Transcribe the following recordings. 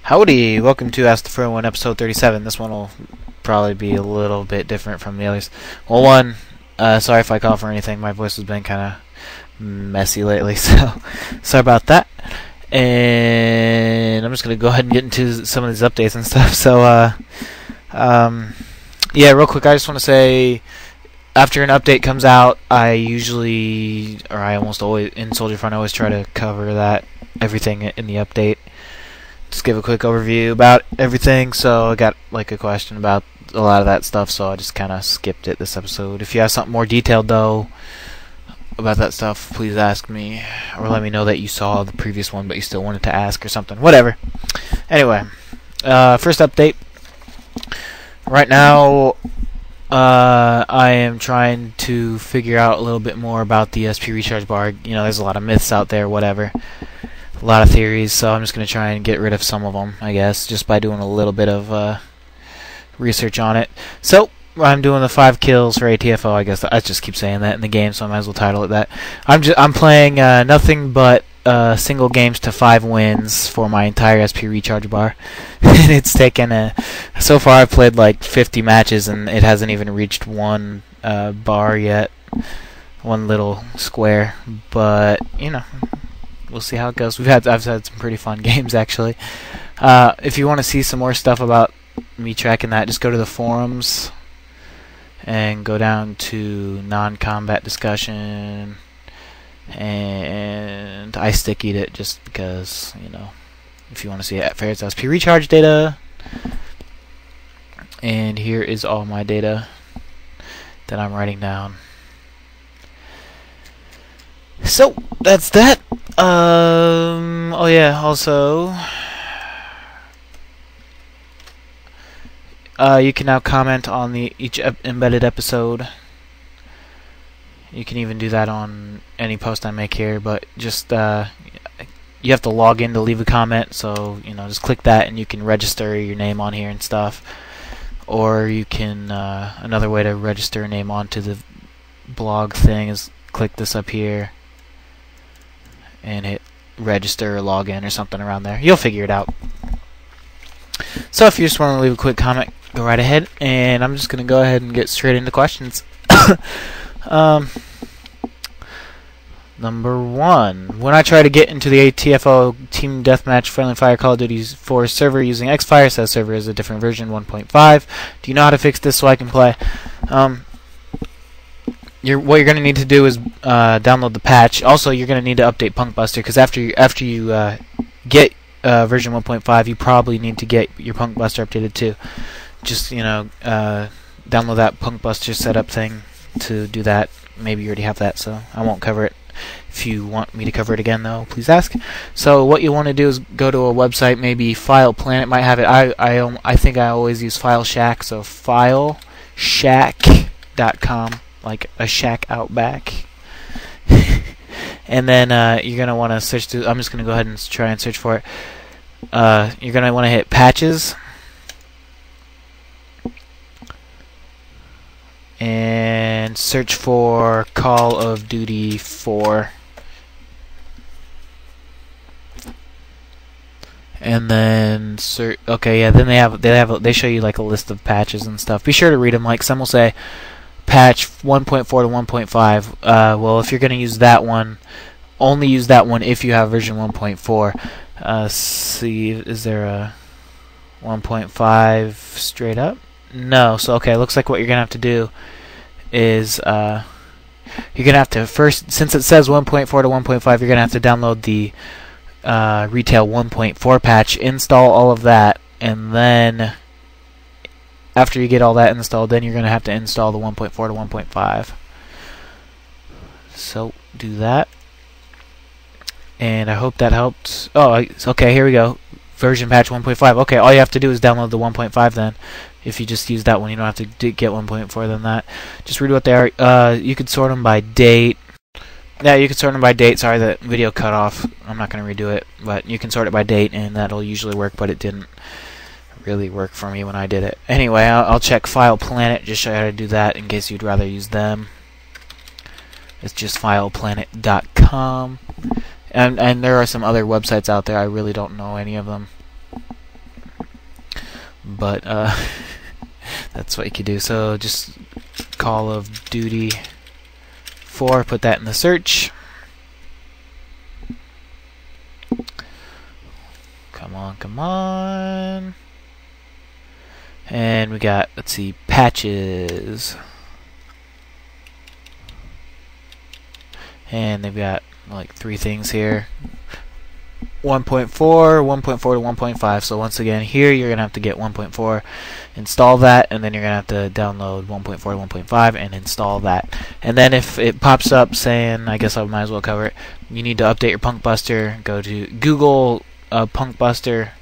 Howdy! Welcome to Ask the Furry One, episode 37. This one will probably be a little bit different from the others. Well, sorry if I cough or anything. My voice has been kind of messy lately, so sorry about that. And I'm just going to go ahead and get into some of these updates and stuff. So, yeah, real quick, I just want to say, after an update comes out, I almost always, in Soldier Front, I always try to cover everything in the update. Just give a quick overview about everything. So I got like a question about a lot of that stuff, so I just kind of skipped it this episode. If you have something more detailed though about that stuff, please ask me, or let me know that you saw the previous one but you still wanted to ask or something. Whatever. Anyway, first update. Right now, I am trying to figure out a little bit more about the SP recharge bar. You know, there's a lot of myths out there, whatever. A lot of theories, so I'm just going to try and get rid of some of them, I guess, just by doing a little bit of research on it. So, I'm doing the 5 kills for ATFO, I guess. I just keep saying that in the game, so I might as well title it that. I'm playing nothing but single games to 5 wins for my entire SP recharge bar. And it's taken so far I've played like 50 matches, and it hasn't even reached one bar yet. One little square, but, you know, we'll see how it goes. I've had some pretty fun games, actually. If you want to see some more stuff about me tracking that, just go to the forums and go down to non-combat discussion, and I stick-eat it just because, you know, if you want to see it, Ferret's SP recharge data. And here is all my data that I'm writing down. So that's that. Oh yeah, also, you can now comment on each embedded episode. You can even do that on any post I make here, but just you have to log in to leave a comment, so, you know, just click that and you can register your name on here and stuff. Or you can, another way to register a name onto the blog thing is click this up here and hit register or log in or something around there. You'll figure it out. So if you just want to leave a quick comment, go right ahead, and I'm just going to go ahead and get straight into questions. Number 1. When I try to get into the ATFO Team Deathmatch Friendly Fire Call of Duty 4 server using Xfire, says server is a different version, 1.5. Do you know how to fix this so I can play? What you're going to need to do is download the patch. Also, you're going to need to update Punkbuster, because after you get version 1.5, you probably need to get your Punkbuster updated too. Just, you know, download that Punkbuster setup thing to do that. Maybe you already have that, so I won't cover it. If you want me to cover it again, though, please ask. So what you want to do is go to a website, maybe File Planet might have it. I think I always use File Shack, so fileshack.com. Like a shack out back. And then you're going to want to search through. I'm just going to go ahead and try and search for it. You're going to want to hit patches and search for Call of Duty 4. And then search. Okay, yeah. Then they show you like a list of patches and stuff. Be sure to read them. Like some will say patch 1.4 to 1.5. Well, if you're going to use that one, only use that one if you have version 1.4. See, is there a 1.5 straight up? No. So, okay, looks like what you're going to have to do is you're going to have to first, since it says 1.4 to 1.5, you're going to have to download the retail 1.4 patch, install all of that, and then after you get all that installed, then you're going to have to install the 1.4 to 1.5. So do that. And I hope that helped. Oh, okay, here we go. Version patch 1.5. Okay, all you have to do is download the 1.5 then. If you just use that one, you don't have to get 1.4 than that. Just read what they are. You could sort them by date. Yeah, you can sort them by date. Sorry, the video cut off. I'm not going to redo it. But you can sort it by date, and that'll usually work, but it didn't really work for me when I did it. Anyway, I'll check File Planet, just show you how to do that in case you'd rather use them. It's just fileplanet.com. And there are some other websites out there. I really don't know any of them, but that's what you could do. So just Call of Duty 4, put that in the search. Come on, come on. And we got, let's see, patches. And they've got like 3 things here. 1.4, 1.4 to 1.5. So once again, here you're going to have to get 1.4, install that, and then you're going to have to download 1.4 to 1.5 and install that. And then if it pops up saying, I guess I might as well cover it, you need to update your Punk Buster, go to Google Punk Buster.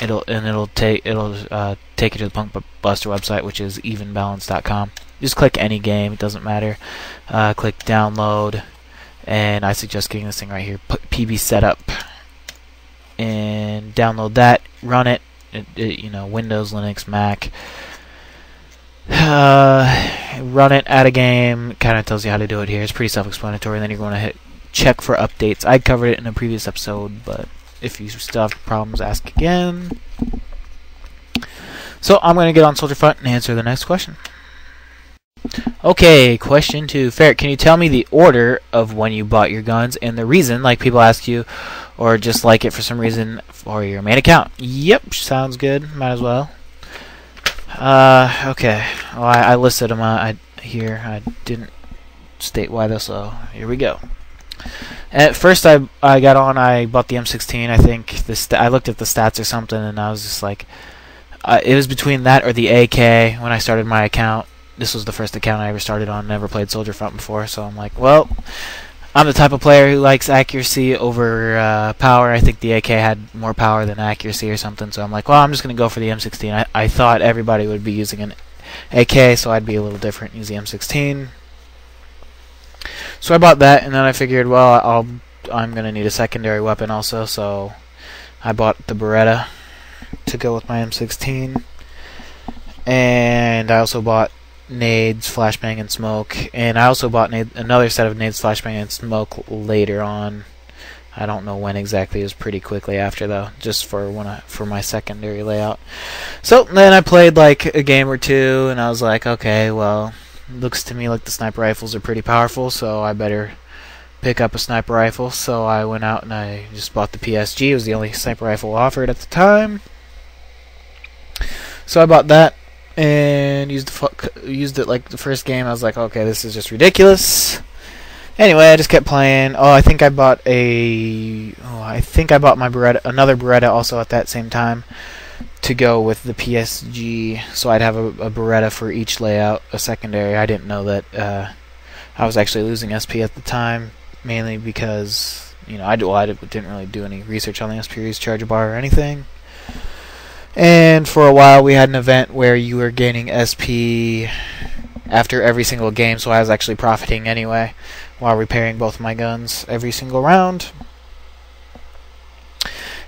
It'll take you to the Punk Buster website, which is evenbalance.com. Just click any game, it doesn't matter. Click download, and I suggest getting this thing right here, PB setup, and download that. Run it. You know, Windows, Linux, Mac. Run it, add a game. Kind of tells you how to do it here. It's pretty self-explanatory. And then you're going to hit check for updates. I covered it in a previous episode, but if you still have problems, ask again. So I'm going to get on Soldier Front and answer the next question. Okay, question 2. Ferret, can you tell me the order of when you bought your guns and the reason, like people ask you, or just like it for some reason, for your main account? Yep, sounds good. Might as well. Okay. Well, I listed them here. I didn't state why though, so here we go. At first, I got on. I bought the M16. I think I looked at the stats or something, and I was just like, it was between that or the AK when I started my account. This was the first account I ever started on. Never played Soldier Front before, so I'm like, well, I'm the type of player who likes accuracy over power. I think the AK had more power than accuracy or something, so I'm like, well, I'm just gonna go for the M16. I thought everybody would be using an AK, so I'd be a little different, use the M16. So I bought that, and then I figured, well, I'm going to need a secondary weapon also, so I bought the Beretta to go with my M16. And I also bought nades, flashbang, and smoke. And I also bought another set of nades, flashbang, and smoke later on. I don't know when exactly. It was pretty quickly after, though, just for my secondary layout. So then I played like a game or two, and I was like, okay, well, looks to me like the sniper rifles are pretty powerful, so I better pick up a sniper rifle. So I went out and I just bought the PSG. It was the only sniper rifle offered at the time. So I bought that and used it like the first game. I was like, okay, this is just ridiculous. Anyway, I just kept playing. I think I bought my Beretta, another Beretta also at that same time, to go with the PSG, so I'd have a Beretta for each layout, a secondary. I didn't know that I was actually losing SP at the time, mainly because, you know, I didn't really do any research on the SP recharge bar or anything. And for a while we had an event where you were gaining SP after every single game, so I was actually profiting anyway while repairing both my guns every single round.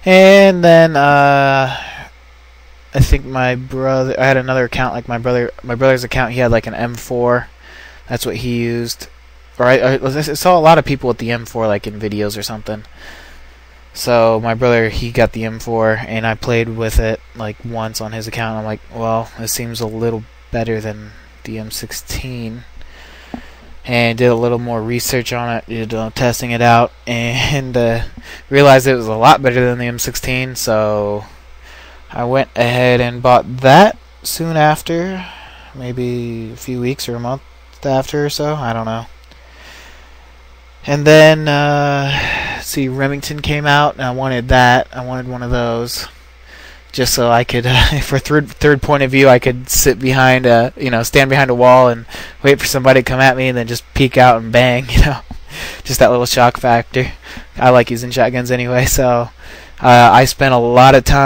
And then I think I had another account, like my brother's account. He had like an M4. That's what he used. Or I saw a lot of people with the M4, like in videos or something. So my brother, he got the M4, and I played with it like once on his account. I'm like, well, it seems a little better than the M16. And did a little more research on it, testing it out, and realized it was a lot better than the M16. So I went ahead and bought that soon after, maybe a few weeks or a month after or so, I don't know. And then, let's see, Remington came out, and I wanted that. I wanted one of those, just so I could, for third point of view, I could sit behind stand behind a wall and wait for somebody to come at me, and then just peek out and bang, just that little shock factor. I like using shotguns anyway, so I spent a lot of time